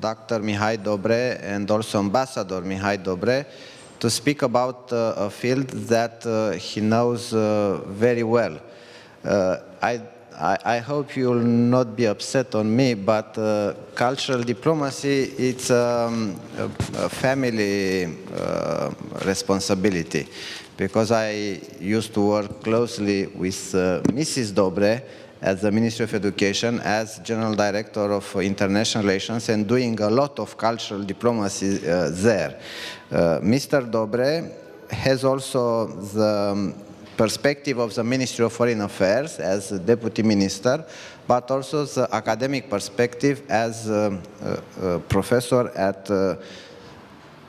Dr. Mihai Dobre and also Ambassador Mihai Dobre to speak about a field that he knows very well. I hope you will not be upset on me, but cultural diplomacy, it's a family responsibility, because I used to work closely with Mrs. Dobre at the Ministry of Education as General Director of International Relations and doing a lot of cultural diplomacy there. Mr. Dobre has also the perspective of the Ministry of Foreign Affairs as Deputy Minister, but also the academic perspective as a professor at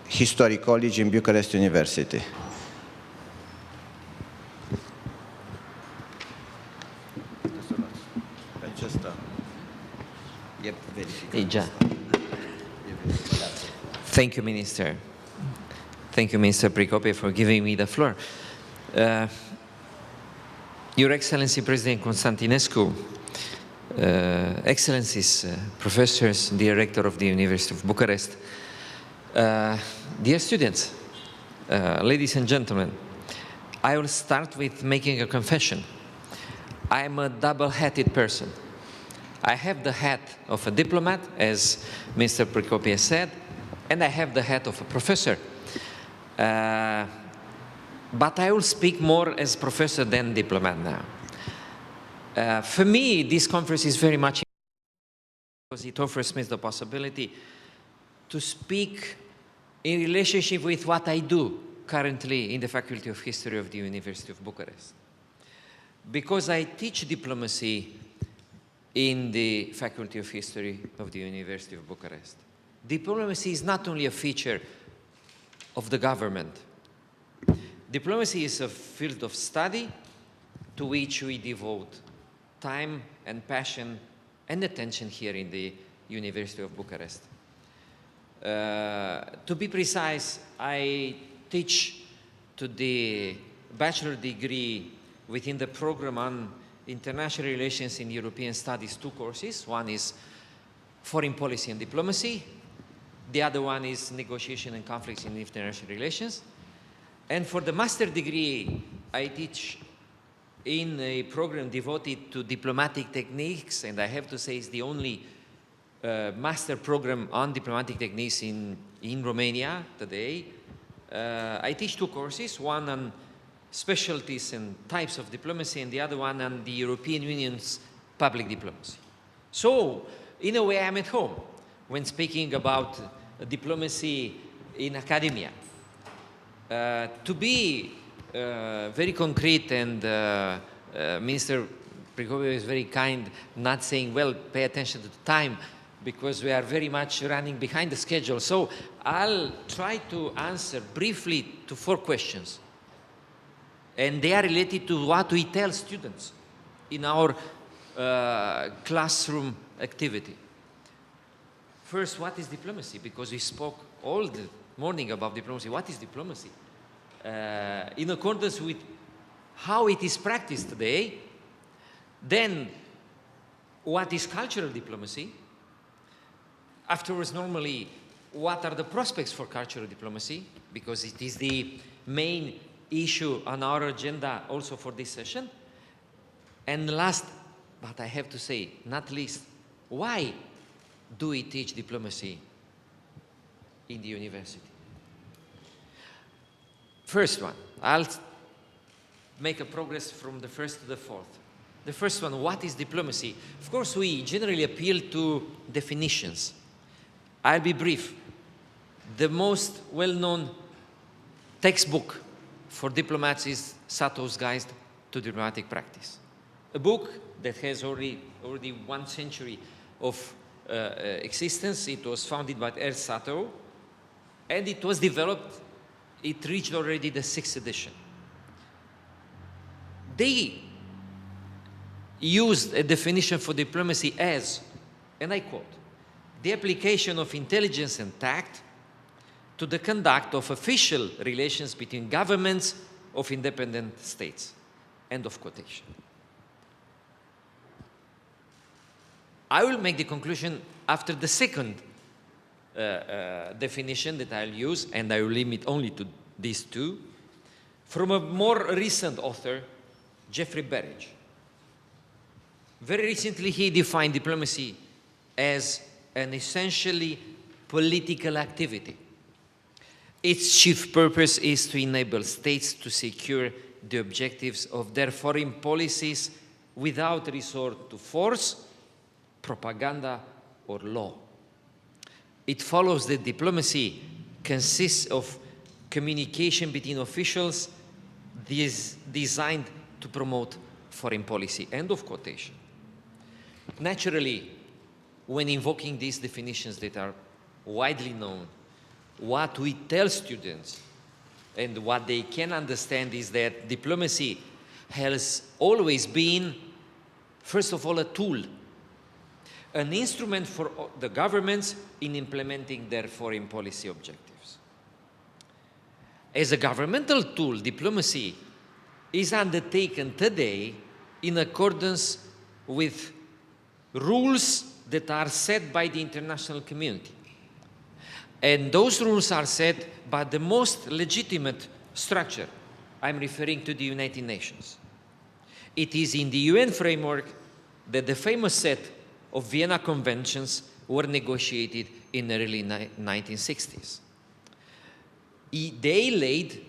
History College in Bucharest University. Thank you, Minister. Thank you, Minister Pricope, for giving me the floor. Your Excellency President Constantinescu, Excellencies, Professors, Director of the University of Bucharest, dear students, ladies and gentlemen, I will start with making a confession. I am a double-hatted person. I have the hat of a diplomat, as Mr. Pricope said, and I have the hat of a professor. But I will speak more as professor than diplomat now. For me, this conference is very much important because it offers me the possibility to speak in relationship with what I do currently in the Faculty of History of the University of Bucharest. Because I teach diplomacy in the Faculty of History of the University of Bucharest. Diplomacy is not only a feature of the government. Diplomacy is a field of study to which we devote time and passion and attention here in the University of Bucharest. To be precise, I teach to the bachelor degree within the program on International Relations in European Studies 2 courses. One is Foreign Policy and Diplomacy. The other one is Negotiation and Conflicts in International Relations. And for the master degree, I teach in a program devoted to diplomatic techniques, and I have to say it's the only master program on diplomatic techniques in Romania today. I teach 2 courses, one on specialties and types of diplomacy, and the other one on the European Union's public diplomacy. So, in a way, I'm at home when speaking about diplomacy in academia. To be very concrete, and Minister Pricope is very kind, not saying, well, pay attention to the time, because we are very much running behind the schedule. So I'll try to answer briefly to 4 questions. And they are related to what we tell students in our classroom activity. First, what is diplomacy? Because we spoke all the morning about diplomacy. What is diplomacy? In accordance with how it is practiced today. Then, what is cultural diplomacy? Afterwards, normally, what are the prospects for cultural diplomacy? Because it is the main issue on our agenda also for this session. And last, but I have to say, not least, why do we teach diplomacy in the university? First one, I'll make a progress from the first to the fourth. The first one, what is diplomacy? Of course, we generally appeal to definitions. I'll be brief. The most well-known textbook for diplomats is Sato's Guide to Diplomatic Practice. A book that has already 1 century of existence. It was founded by Ernst Sato, and it was developed, it reached already the 6th edition. They used a definition for diplomacy as, and I quote, the application of intelligence and tact to the conduct of official relations between governments of independent states. End of quotation. I will make the conclusion after the second definition that I'll use, and I will limit only to these two, from a more recent author, Jeffrey Berridge. Very recently, he defined diplomacy as an essentially political activity. Its chief purpose is to enable states to secure the objectives of their foreign policies without resort to force, propaganda, or law. It follows that diplomacy consists of communication between officials designed to promote foreign policy. End of quotation. Naturally, when invoking these definitions that are widely known, what we tell students and what they can understand is that diplomacy has always been, first of all, a tool, an instrument for the governments in implementing their foreign policy objectives. As a governmental tool, diplomacy is undertaken today in accordance with rules that are set by the international community. And those rules are set by the most legitimate structure. I'm referring to the United Nations. It is in the UN framework that the famous set of Vienna Conventions were negotiated in the early 1960s. They laid,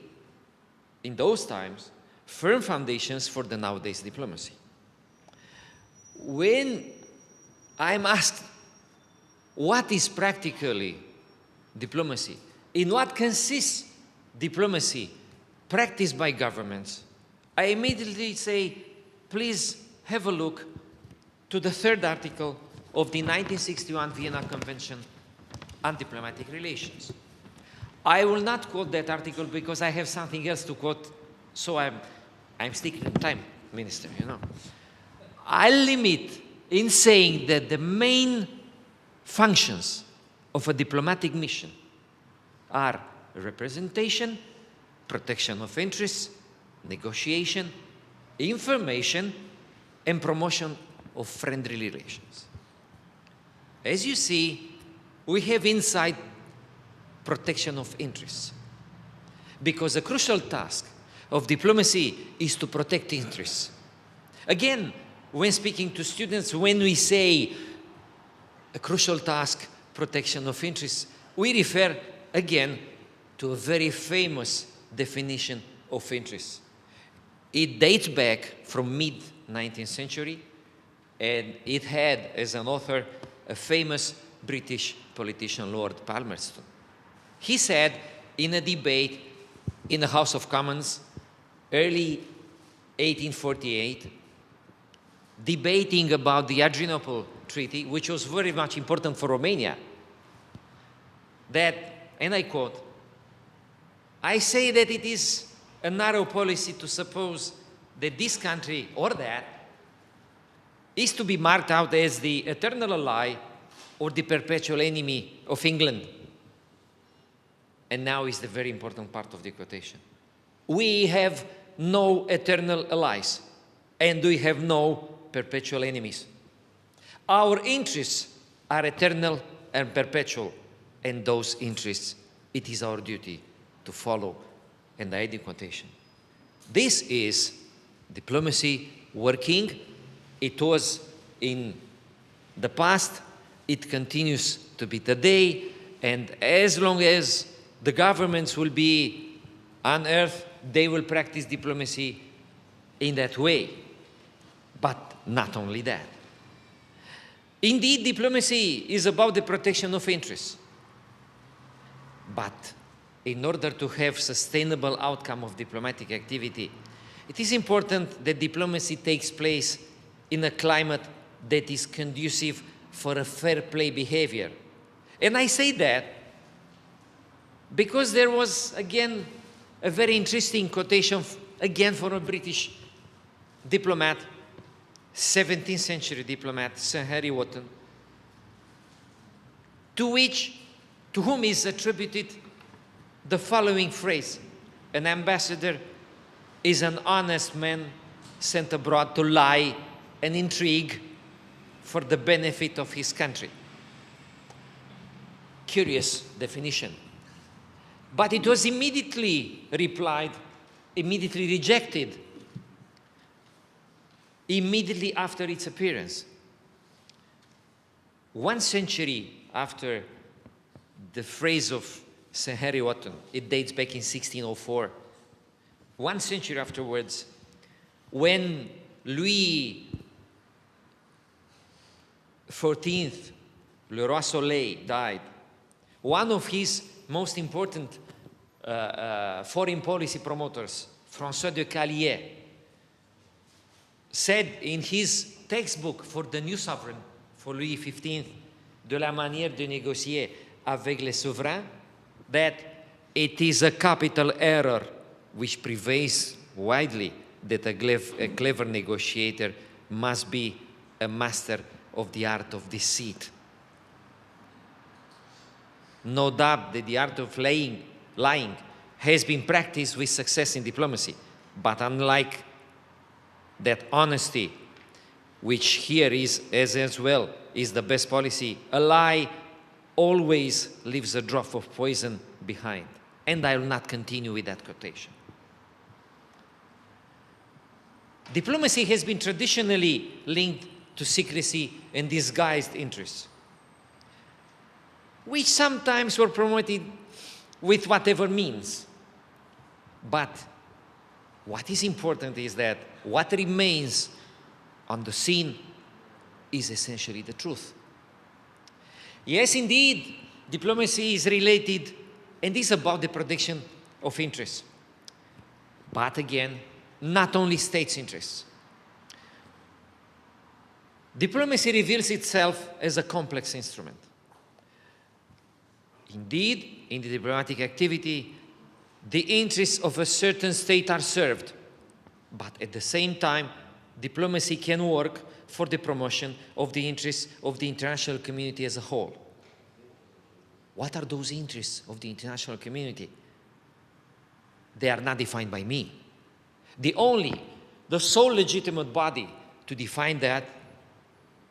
in those times, firm foundations for the nowadays diplomacy. When I'm asked, what is practically diplomacy? In what consists diplomacy practiced by governments? I immediately say, please have a look to the third article of the 1961 Vienna Convention on Diplomatic Relations. I will not quote that article because I have something else to quote, so I'm sticking to time, Minister, you know. I'll limit in saying that the main functions of a diplomatic mission are representation, protection of interests, negotiation, information, and promotion of friendly relations. As you see, we have inside protection of interests, because a crucial task of diplomacy is to protect interests. Again, when speaking to students, when we say a crucial task, protection of interests, we refer again to a very famous definition of interests. It dates back from mid-19th century, and it had as an author a famous British politician, Lord Palmerston. He said in a debate in the House of Commons, early 1848, debating about the Adrianople Treaty, which was very much important for Romania, that, and I quote, "I say that it is a narrow policy to suppose that this country or that is to be marked out as the eternal ally or the perpetual enemy of England." And now is the very important part of the quotation. We have no eternal allies, and we have no perpetual enemies. Our interests are eternal and perpetual, and those interests, it is our duty to follow. And I end the quotation. This is diplomacy working. It was in the past, it continues to be today, and as long as the governments will be on earth, they will practice diplomacy in that way. But not only that. Indeed, diplomacy is about the protection of interests. But in order to have sustainable outcome of diplomatic activity, it is important that diplomacy takes place in a climate that is conducive for a fair play behavior. And I say that because there was, again, a very interesting quotation, again, from a British diplomat, 17th century diplomat, Sir Harry Wotton, to whom is attributed the following phrase: "An ambassador is an honest man sent abroad to lie and intrigue for the benefit of his country." curious definition. But it was immediately rejected, immediately after its appearance. 1 century after the phrase of Sir Henry Wotton, it dates back in 1604, 1 century afterwards, when Louis XIV, Le Roi Soleil, died, one of his most important foreign policy promoters, François de Calier, said in his textbook for the new sovereign, for Louis XV, De la manière de négocier avec les souverains, that it is a capital error which prevails widely that a clever negotiator must be a master of the art of deceit. No doubt that the art of lying has been practiced with success in diplomacy, but unlike that honesty, which here is as well is the best policy, a lie always leaves a drop of poison behind. And I will not continue with that quotation. Diplomacy has been traditionally linked to secrecy and disguised interests, which sometimes were promoted with whatever means. But what is important is that what remains on the scene is essentially the truth. Yes, indeed, diplomacy is related and is about the protection of interests. But again, not only states' interests. Diplomacy reveals itself as a complex instrument. Indeed, in the diplomatic activity, the interests of a certain state are served, but at the same time, diplomacy can work for the promotion of the interests of the international community as a whole. What are those interests of the international community? They are not defined by me. The sole legitimate body to define that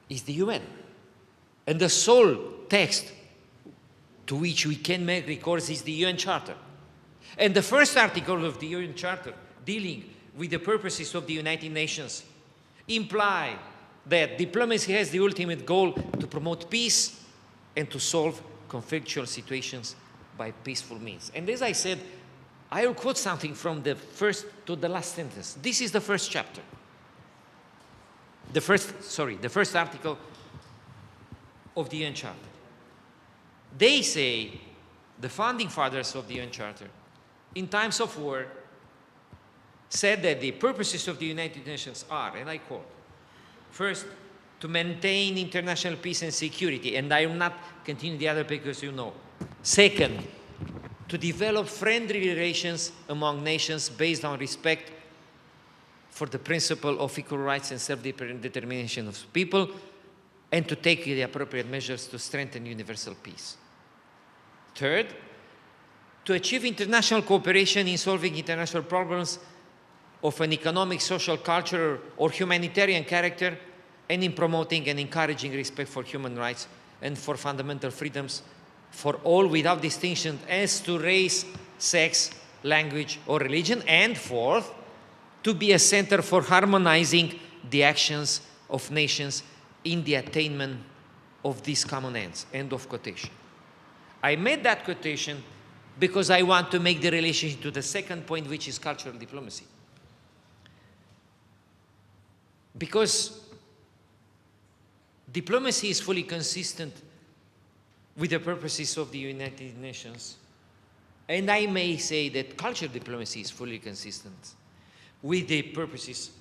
is the UN. And the sole text to which we can make recourse is the UN Charter. And the first article of the UN Charter, dealing with the purposes of the United Nations, imply that diplomacy has the ultimate goal to promote peace and to solve conflictual situations by peaceful means. And as I said, I will quote something from the first to the last sentence. This is the first chapter. The first article of the UN Charter. They say, the founding fathers of the UN Charter, in times of war, said that the purposes of the United Nations are, and I quote, first, to maintain international peace and security, and I will not continue the other because you know. Second, to develop friendly relations among nations based on respect for the principle of equal rights and self-determination of people, and to take the appropriate measures to strengthen universal peace. Third, to achieve international cooperation in solving international problems of an economic, social, cultural, or humanitarian character, and in promoting and encouraging respect for human rights and for fundamental freedoms for all without distinction as to race, sex, language, or religion. And fourth, to be a center for harmonizing the actions of nations in the attainment of these common ends. End of quotation. I made that quotation because I want to make the relationship to the second point, which is cultural diplomacy. Because diplomacy is fully consistent with the purposes of the United Nations. And I may say that cultural diplomacy is fully consistent with the purposes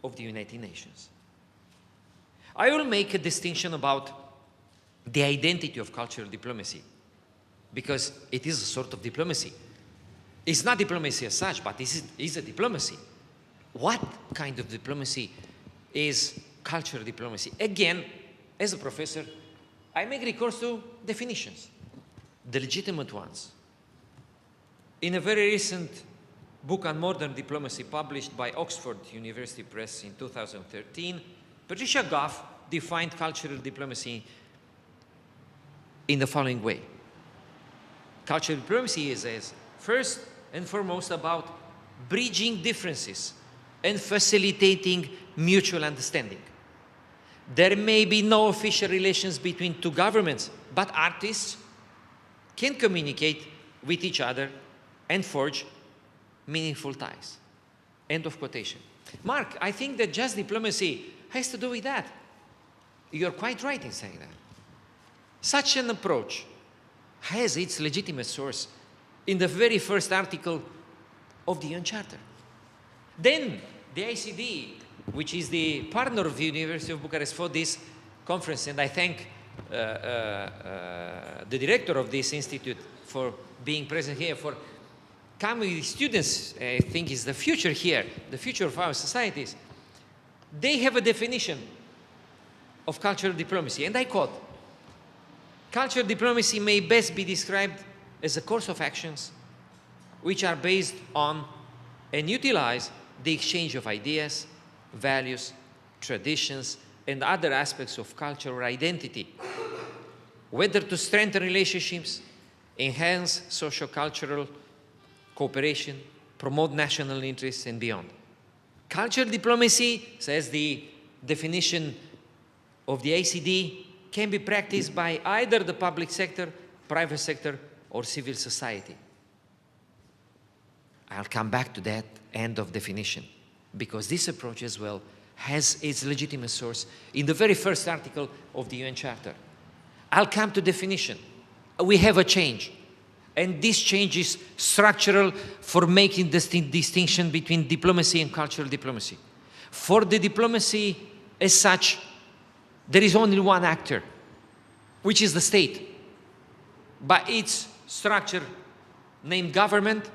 of the United Nations. I will make a distinction about the identity of cultural diplomacy, because it is a sort of diplomacy. It's not diplomacy as such, but it is a diplomacy. What kind of diplomacy is cultural diplomacy? Again, as a professor, I make recourse to definitions, the legitimate ones. In a very recent book on modern diplomacy published by Oxford University Press in 2013, Patricia Goff defined cultural diplomacy in the following way. cultural diplomacy is first and foremost about bridging differences and facilitating mutual understanding. There may be no official relations between two governments, but artists can communicate with each other and forge meaningful ties. End of quotation. Mark, I think that just diplomacy has to do with that. You're quite right in saying that. Such an approach has its legitimate source in the very first article of the UN Charter. Then the ICD, which is the partner of the University of Bucharest for this conference, and I thank the director of this institute for being present here, for coming with students, I think is the future here, the future of our societies. They have a definition of cultural diplomacy, and I quote, "Cultural diplomacy may best be described as a course of actions which are based on and utilize the exchange of ideas, values, traditions, and other aspects of cultural identity, whether to strengthen relationships, enhance socio-cultural cooperation, promote national interests, and beyond." Cultural diplomacy, says the definition of the ACD, can be practiced by either the public sector, private sector, or civil society. I'll come back to that end of definition, because this approach as well has its legitimate source in the very first article of the UN Charter. I'll come to definition. We have a change, and this change is structural for making this distinction between diplomacy and cultural diplomacy. For the diplomacy as such, there is only one actor, which is the state, by its structure named government,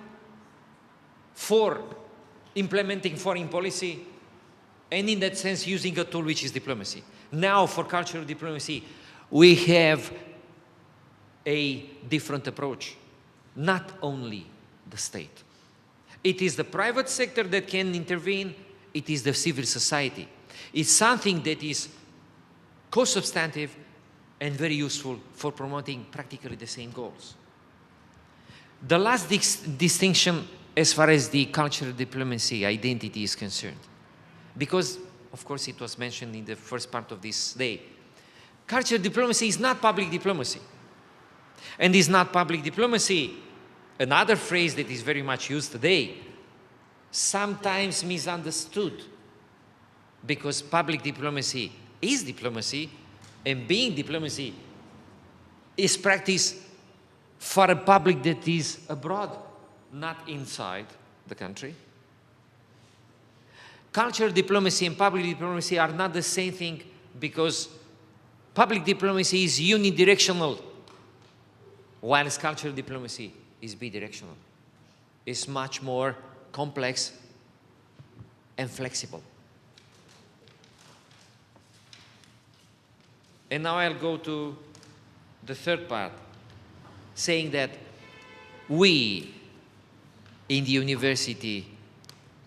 for implementing foreign policy, and in that sense using a tool which is diplomacy. Now for cultural diplomacy, we have a different approach, not only the state. It is the private sector that can intervene, it is the civil society. It's something that is co-substantive and very useful for promoting practically the same goals. The last distinction as far as the cultural diplomacy identity is concerned, because of course it was mentioned in the first part of this day, cultural diplomacy is not public diplomacy. And is not public diplomacy, another phrase that is very much used today, sometimes misunderstood, because public diplomacy is diplomacy, and being diplomacy is practiced for a public that is abroad, not inside the country. Cultural diplomacy and public diplomacy are not the same thing, because public diplomacy is unidirectional, whilst cultural diplomacy is bidirectional. It's much more complex and flexible. And now I'll go to the third part, saying that we in the university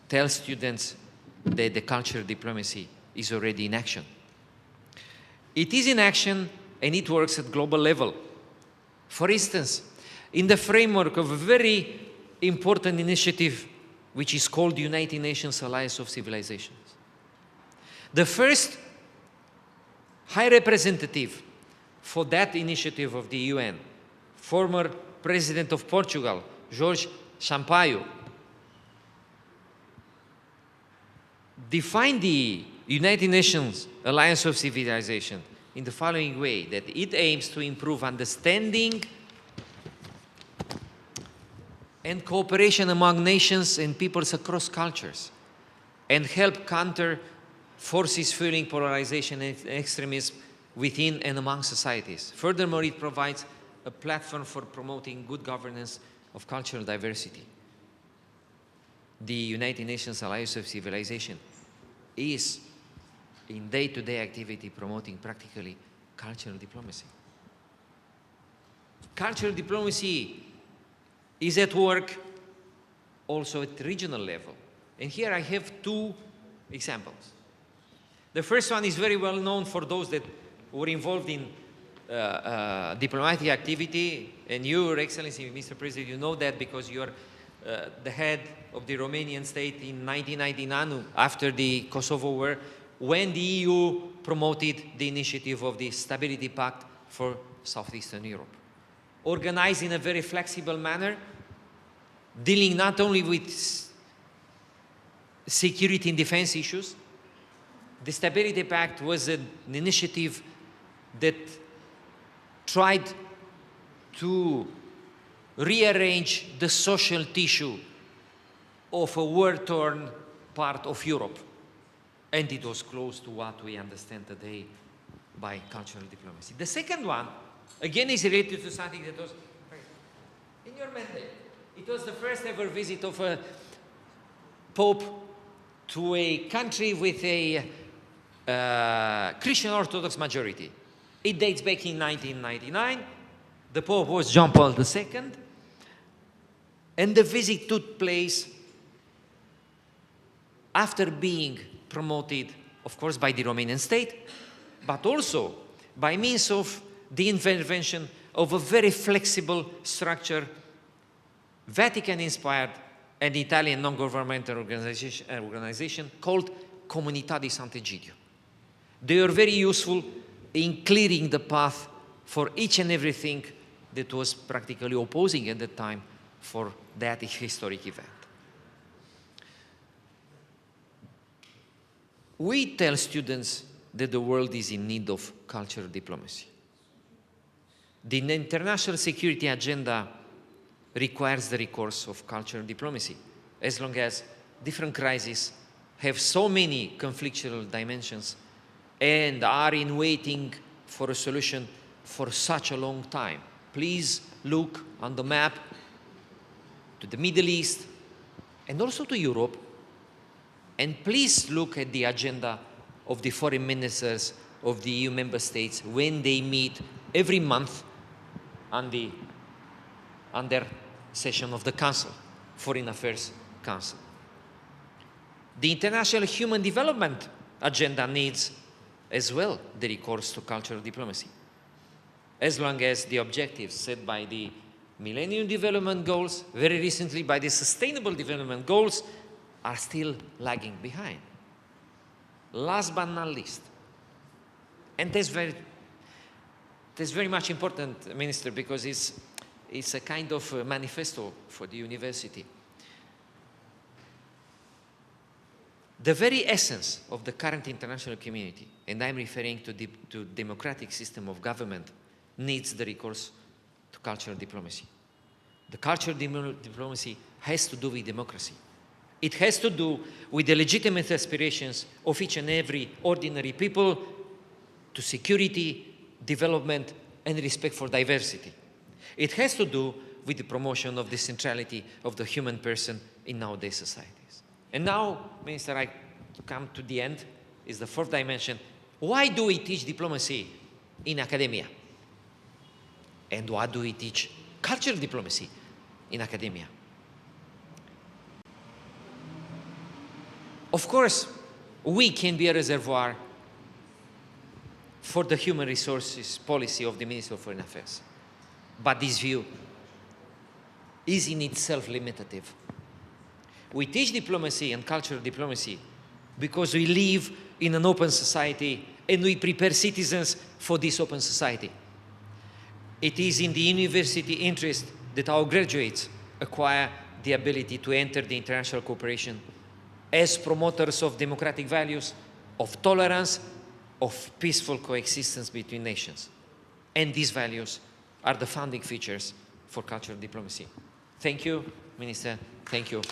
tell students that the cultural diplomacy is already in action. It is in action, and it works at global level. For instance, in the framework of a very important initiative which is called the United Nations Alliance of Civilizations. The first High Representative for that initiative of the UN, former President of Portugal, Jorge Sampaio, defined the United Nations Alliance of Civilization in the following way, that it aims to improve understanding and cooperation among nations and peoples across cultures, and help counter forces fueling polarization and extremism within and among societies. Furthermore, it provides a platform for promoting good governance of cultural diversity. The United Nations Alliance of Civilization is, in day-to-day activity, promoting practically cultural diplomacy. Cultural diplomacy is at work also at regional level. And here I have two examples. The first one is very well known for those that were involved in diplomatic activity, and you, Your Excellency, Mr. President, you know that because you are the head of the Romanian state in 1999, after the Kosovo War, when the EU promoted the initiative of the Stability Pact for Southeastern Europe, organized in a very flexible manner, dealing not only with security and defense issues. The Stability Pact was an initiative that tried to rearrange the social tissue of a war-torn part of Europe. And it was close to what we understand today by cultural diplomacy. The second one, again, is related to something that was in your mandate. It was the first ever visit of a Pope to a country with a Christian Orthodox majority. It dates back in 1999. The Pope was John Paul II. And the visit took place after being promoted, of course, by the Romanian state, but also by means of the intervention of a very flexible structure, Vatican-inspired, an Italian non-governmental organization called Comunità di Sant'Egidio. They are very useful in clearing the path for each and everything that was practically opposing at the time for that historic event. We tell students that the world is in need of cultural diplomacy. The international security agenda requires the recourse of cultural diplomacy, as long as different crises have so many conflictual dimensions and are in waiting for a solution for such a long time. Please look on the map to the Middle East and also to Europe, and please look at the agenda of the foreign ministers of the EU member states when they meet every month on their session of the Council, Foreign Affairs Council. The international human development agenda needs as well the recourse to cultural diplomacy, as long as the objectives set by the Millennium Development Goals, very recently by the Sustainable Development Goals, are still lagging behind. Last but not least, and that's very much important, Minister, because it's a kind of a manifesto for the university. The very essence of the current international community, and I'm referring to the democratic system of government, needs the recourse to cultural diplomacy. The cultural diplomacy has to do with democracy. It has to do with the legitimate aspirations of each and every ordinary people to security, development, and respect for diversity. It has to do with the promotion of the centrality of the human person in nowadays societies. And now, Minister, I come to the end, is the fourth dimension. Why do we teach diplomacy in academia? And why do we teach cultural diplomacy in academia? Of course, we can be a reservoir for the human resources policy of the Ministry of Foreign Affairs. But this view is in itself limitative. We teach diplomacy and cultural diplomacy because we live in an open society and we prepare citizens for this open society. It is in the university interest that our graduates acquire the ability to enter the international cooperation as promoters of democratic values, of tolerance, of peaceful coexistence between nations. And these values are the founding features for cultural diplomacy. Thank you, Minister. Thank you.